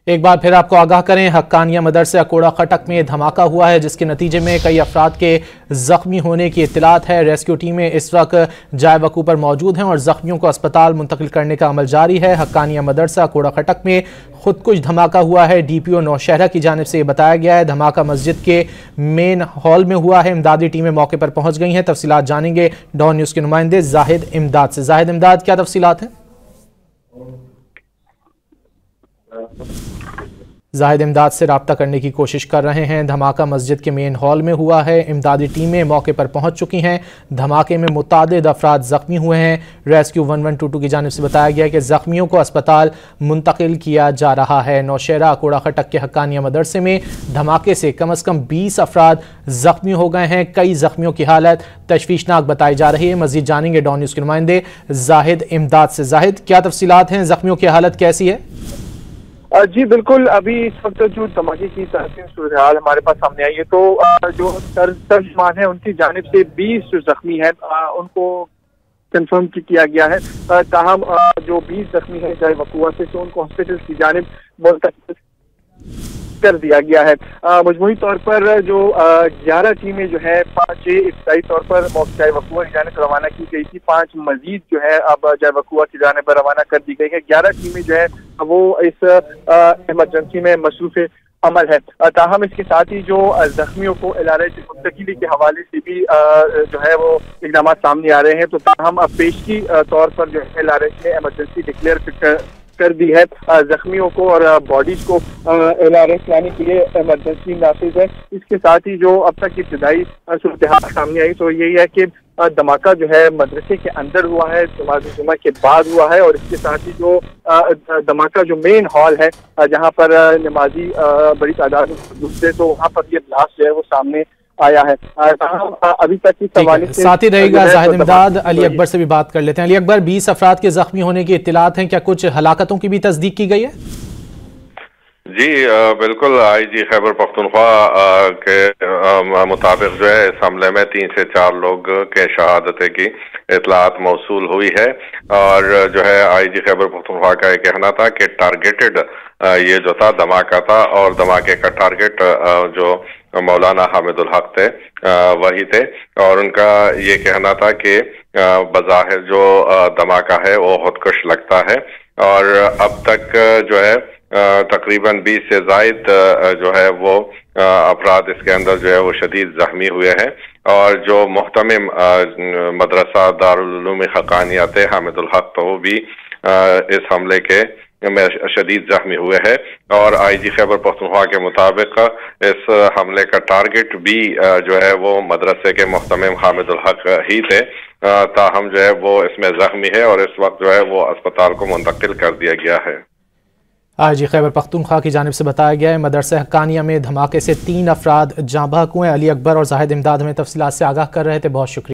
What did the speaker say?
एक बार फिर आपको आगाह करें, हक्कानिया मदरसा कोड़ा खटक में धमाका हुआ है जिसके नतीजे में कई अफराद के जख्मी होने की इत्तलात है। रेस्क्यू टीमें इस वक्त जाए वकू पर मौजूद हैं और जख्मियों को अस्पताल मुंतकिल करने का अमल जारी है। हक्कानिया मदरसा कोड़ा खटक में खुदकुश धमाका हुआ है। DPO नौशहरा की जानिब से बताया गया है। धमाका मस्जिद के मेन हॉल में हुआ है। इमदादी टीमें मौके पर पहुंच गई हैं। तफसीलात जानेंगे डॉन न्यूज़ के नुमाइंदे जाहिद इमदाद से। जाहिद इमदाद, क्या तफसीलात हैं? जाहिद इमदाद से रब्ता करने की कोशिश कर रहे हैं। धमाका मस्जिद के मेन हॉल में हुआ है। इमदादी टीमें मौके पर पहुंच चुकी हैं। धमाके में मुतादिद अफराद जख्मी हुए हैं। रेस्क्यू 1122 की जानिब से बताया गया है कि जख्मियों को अस्पताल मुंतकिल किया जा रहा है। नौशहरा कोड़ा खटक के हक्कानिया मदरसे में धमाके से कम 20 अफराद जख्मी हो गए हैं। कई जख्मियों की हालत तशवीशनाक बताई जा रही है। मजीद जानेंगे डॉन न्यूज़ के नुमाइंदे जाहिद इमदाद से। जाहिद, क्या तफसीलात हैं? जख्मियों की हालत कैसी है? जी बिल्कुल, अभी इस वक्त जो धमाके की सूरत हाल हमारे पास सामने आई है तो जो तर्जमान है उनकी जानिब से 20 जो जख्मी हैं उनको कंफर्म किया गया है। ताहम जो 20 जख्मी हैं जाए वकुआ से तो उनको हॉस्पिटल की जानिब मुंतकिल कर दिया गया है। मजमूई तौर पर जो 11 टीमें जो है 5 इब्तदाई तौर पर जाए वकुआ की जानिब रवाना की गई थी। 5 मजीद जो है अब जाए वकुआ की जानिब रवाना कर दी गई है। 11 टीमें जो है वो इस इमरजेंसी में मसरूफ अमल है। ताहम इसके साथ ही जो जख्मियों को LRH मुंतकिली के हवाले से भी जो है वो इक़दाम सामने आ रहे हैं। तो ताहम अब पेशगी तौर पर जो है LRH ने इमरजेंसी डिक्लेयर कर दी है। जख्मियों को और बॉडीज को LRH लाने के लिए इमरजेंसी नाफिज है। इसके साथ ही जो अब तक इब्तदाई सूरत हाल सामने आई तो यही है कि धमाका जो है मदरसे के अंदर हुआ है, जुमा के बाद हुआ है। और इसके साथ ही जो धमाका जो मेन हॉल है जहाँ पर नमाजी बड़ी तादाद में मौजूद थे तो वहाँ पर ये ब्लास्ट जो है वो सामने आया है। अभी तक की सवाल साथ ही रहेगा जाहिद इमदाद। अली अकबर से भी बात कर लेते हैं। अली अकबर, 20 अफराद के जख्मी होने की इत्तलात हैं, क्या कुछ हलाकतों की भी तस्दीक की गई है? जी बिल्कुल, IG खैबर पख्तूनख्वा के मुताबिक जो है इस हमले में 3 से 4 लोग के शहादत की इतलात मौसूल हुई है। और जो है IG खैबर पख्तूनख्वा का यह कहना था कि टारगेटेड ये जो था धमाका था और धमाके का टारगेट जो मौलाना हामिदुल हक थे वही थे। और उनका ये कहना था कि बज़ाहिर जो धमाका है वो खुदकुश लगता है। और अब तक जो है तकरीबन 20 से ज़ायद जो है वो अफराद इसके अंदर जो है वो शदीद जख्मी हुए हैं। और जो मुहतमिम मदरसा दारुल उलूम हक्कानिया थे हामिदुल हक तो वो भी इस हमले के में शदीद जख्मी हुए हैं। और IG खैबर पख्तूनख्वा के मुताबिक इस हमले का टारगेट भी जो है वो मदरसे के मुहतमिम हामिदुल हक ही थे। ताहम जो है वो इसमें जख्मी है और इस वक्त जो है वो अस्पताल को मुंतकिल कर दिया गया है। IG खैबर पख्तूनख्वा की जानिब से बताया गया है मदरसा हक्कानिया में धमाके से 3 अफराद जाँ बहक हुए। अली अकबर और जाहिद इमदाद हमें तफसीलात से आगाह कर रहे थे। बहुत शुक्रिया।